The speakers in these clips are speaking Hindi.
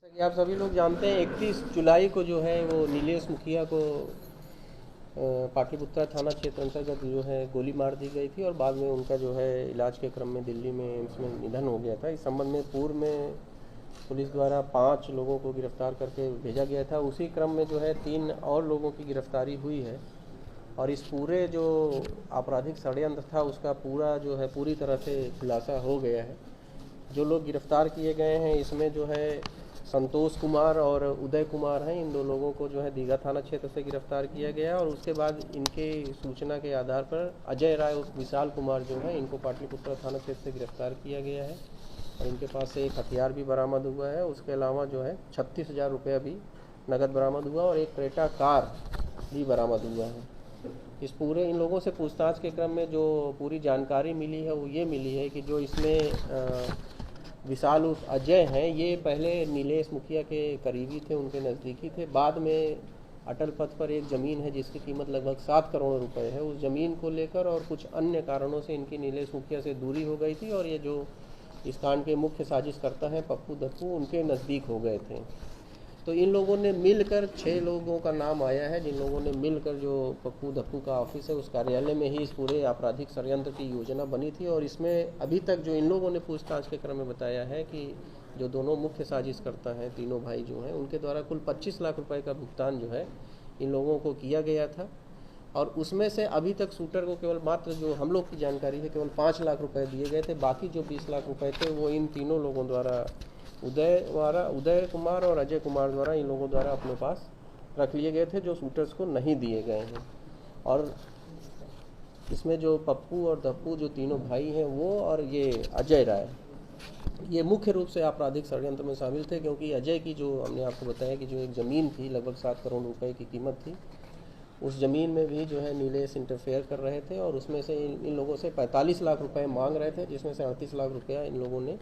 कि आप सभी लोग जानते हैं 31 जुलाई को जो है वो नीलेश मुखिया को पाटलिपुत्रा थाना क्षेत्र अंतर्गत जो है गोली मार दी गई थी और बाद में उनका जो है इलाज के क्रम में दिल्ली में एम्स में निधन हो गया था। इस संबंध में पूर्व में पुलिस द्वारा 5 लोगों को गिरफ्तार करके भेजा गया था। उसी क्रम में जो है 3 और लोगों की गिरफ्तारी हुई है और इस पूरे जो आपराधिक षड्यंत्र था उसका पूरी तरह से खुलासा हो गया है। जो लोग गिरफ्तार किए गए हैं इसमें जो है संतोष कुमार और उदय कुमार हैं। इन 2 लोगों को जो है दीघा थाना क्षेत्र से गिरफ्तार किया गया और उसके बाद इनके सूचना के आधार पर अजय राय और विशाल कुमार जो है इनको पाटलिपुत्रा थाना क्षेत्र से गिरफ्तार किया गया है और इनके पास से एक हथियार भी बरामद हुआ है। उसके अलावा जो है 36,000 रुपया भी नगद बरामद हुआ और एक क्रेटा कार भी बरामद हुआ है। इन लोगों से पूछताछ के क्रम में जो पूरी जानकारी मिली है वो ये मिली है कि जो इसमें विशाल उर्फ अजय हैं, ये पहले नीलेश मुखिया के करीबी थे, उनके नज़दीकी थे। बाद में अटल पथ पर एक ज़मीन है जिसकी कीमत लगभग 7 करोड़ रुपए है। उस ज़मीन को लेकर और कुछ अन्य कारणों से इनकी नीलेश मुखिया से दूरी हो गई थी और ये जो इस कांड के मुख्य साजिशकर्ता हैं पप्पू धप्पू, उनके नज़दीक हो गए थे। तो इन लोगों ने मिलकर 6 लोगों का नाम आया है जिन लोगों ने मिलकर जो पप्पू धप्पू का ऑफिस है उस कार्यालय में ही इस पूरे आपराधिक षड्यंत्र की योजना बनी थी। और इसमें अभी तक जो इन लोगों ने पूछताछ के क्रम में बताया है कि जो दोनों मुख्य साजिशकर्ता हैं, तीनों भाई जो हैं, उनके द्वारा कुल 25 लाख रुपए का भुगतान जो है इन लोगों को किया गया था और उसमें से अभी तक शूटर को केवल मात्र जो हम लोग की जानकारी है केवल 5 लाख रुपए दिए गए थे। बाकी जो 20 लाख रुपए थे वो इन तीनों लोगों द्वारा उदय कुमार और अजय कुमार द्वारा इन लोगों द्वारा अपने पास रख लिए गए थे, जो शूटर्स को नहीं दिए गए हैं। और इसमें जो पप्पू और धप्पू जो तीनों भाई हैं वो और ये अजय राय, ये मुख्य रूप से आपराधिक षड्यंत्र में शामिल थे क्योंकि अजय की जो हमने आपको बताया कि जो एक ज़मीन थी लगभग 7 करोड़ रुपए की कीमत थी, उस ज़मीन में भी जो है नीलेश इंटरफेयर कर रहे थे और उसमें से इन लोगों से 45 लाख रुपए मांग रहे थे, जिसमें से 38 लाख रुपया इन लोगों ने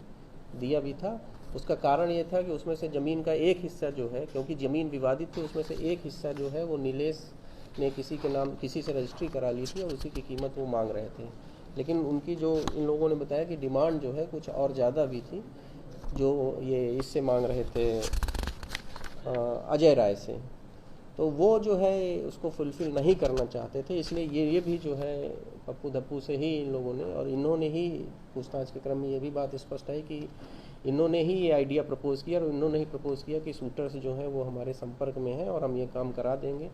दिया भी था। उसका कारण ये था कि उसमें से ज़मीन का एक हिस्सा जो है, क्योंकि ज़मीन विवादित थी, उसमें से एक हिस्सा जो है वो नीलेश ने किसी के नाम किसी से रजिस्ट्री करा ली थी और उसी की कीमत वो मांग रहे थे। लेकिन उनकी जो इन लोगों ने बताया कि डिमांड जो है कुछ और ज़्यादा भी थी, जो ये इससे मांग रहे थे अजय राय से, तो वो जो है उसको फुलफ़िल नहीं करना चाहते थे। इसलिए ये भी जो है पप्पू धप्पू से ही इन लोगों ने, और इन्होंने ही पूछताछ के क्रम में ये भी बात स्पष्ट है कि इन्होंने ही ये आइडिया प्रपोज़ किया और इन्होंने ही प्रपोज़ किया कि शूटर्स जो हैं वो हमारे संपर्क में हैं और हम ये काम करा देंगे।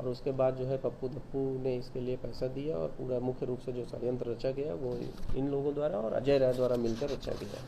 और उसके बाद जो है पप्पू धप्पू ने इसके लिए पैसा दिया और पूरा मुख्य रूप से जो षड्यंत्र रचा गया वो इन लोगों द्वारा और अजय राय द्वारा मिलकर रचा गया।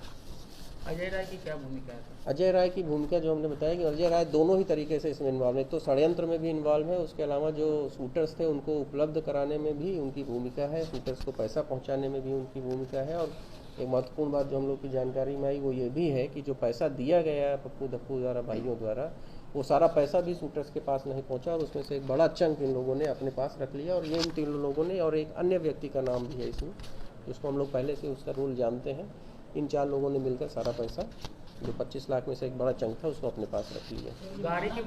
अजय राय की क्या भूमिका है? अजय राय की भूमिका जो हमने बताया कि अजय राय दोनों ही तरीके से इसमें इन्वॉल्व है, तो षड्यंत्र में भी इन्वॉल्व है, उसके अलावा जो शूटर्स थे उनको उपलब्ध कराने में भी उनकी भूमिका है, शूटर्स को पैसा पहुंचाने में भी उनकी भूमिका है। और एक महत्वपूर्ण बात जो हम लोग की जानकारी में आई वो ये भी है कि जो पैसा दिया गया है पप्पू धप्पू द्वारा, भाइयों द्वारा, वो सारा पैसा भी शूटर्स के पास नहीं पहुँचा और उसमें से एक बड़ा चंक इन लोगों ने अपने पास रख लिया। और ये इन 3 लोगों ने, और एक अन्य व्यक्ति का नाम भी है इसमें जिसको हम लोग पहले से उसका रोल जानते हैं, इन 4 लोगों ने मिलकर सारा पैसा जो 25 लाख में से एक बड़ा चंक था उसको अपने पास रख लिया। गाड़ी की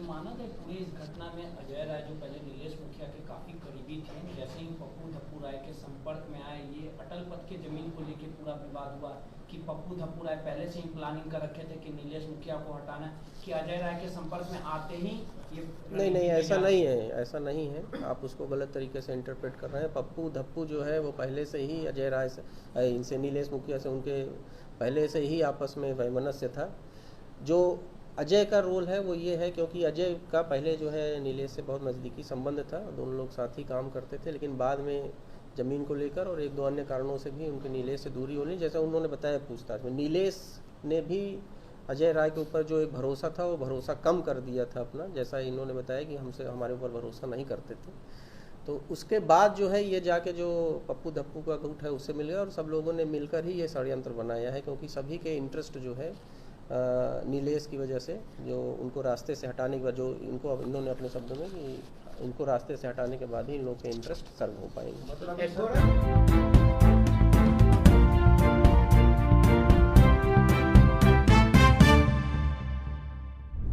माना था पूरी इस घटना में अजय राय जो पहले नीलेश मुखिया के काफी करीबी थे, जैसे ही पप्पू धप्पू राय के संपर्क में आए, ये अटल पथ के जमीन को लेकर पूरा विवाद हुआ कि पप्पू धप्पू राय पहले से ही प्लानिंग कर रखे थे कि नीलेश मुखिया को हटाना, कि अजय राय के संपर्क में आते ही ये नहीं ऐसा नहीं है, ऐसा नहीं है, आप उसको गलत तरीके से इंटरप्रेट कर रहे हैं। पप्पू धप्पू जो है वो पहले से ही अजय राय से, इनसे नीलेश मुखिया से उनके पहले से ही आपस में वैमनस्य था। जो अजय का रोल है वो ये है क्योंकि अजय का पहले जो है नीलेश से बहुत नज़दीकी संबंध था, दोनों लोग साथ ही काम करते थे, लेकिन बाद में ज़मीन को लेकर और 1-2 अन्य कारणों से भी उनके नीलेश से दूरी होनी, जैसा उन्होंने बताया पूछताछ में। नीलेश ने भी अजय राय के ऊपर जो एक भरोसा था वो भरोसा कम कर दिया था अपना, जैसा इन्होंने बताया कि हमारे ऊपर भरोसा नहीं करते थे। तो उसके बाद जो है ये जाके जो पप्पू धप्पू का गुट है उससे मिल गया और सब लोगों ने मिलकर ही ये षड्यंत्र बनाया है, क्योंकि सभी के इंटरेस्ट जो है नीलेश की वजह से, जो उनको रास्ते से हटाने के बाद, जो इन्होंने अपने शब्दों में कि इनको रास्ते से हटाने के बाद ही इन लोगों के इंटरेस्ट सर्व हो पाएंगे। मतलब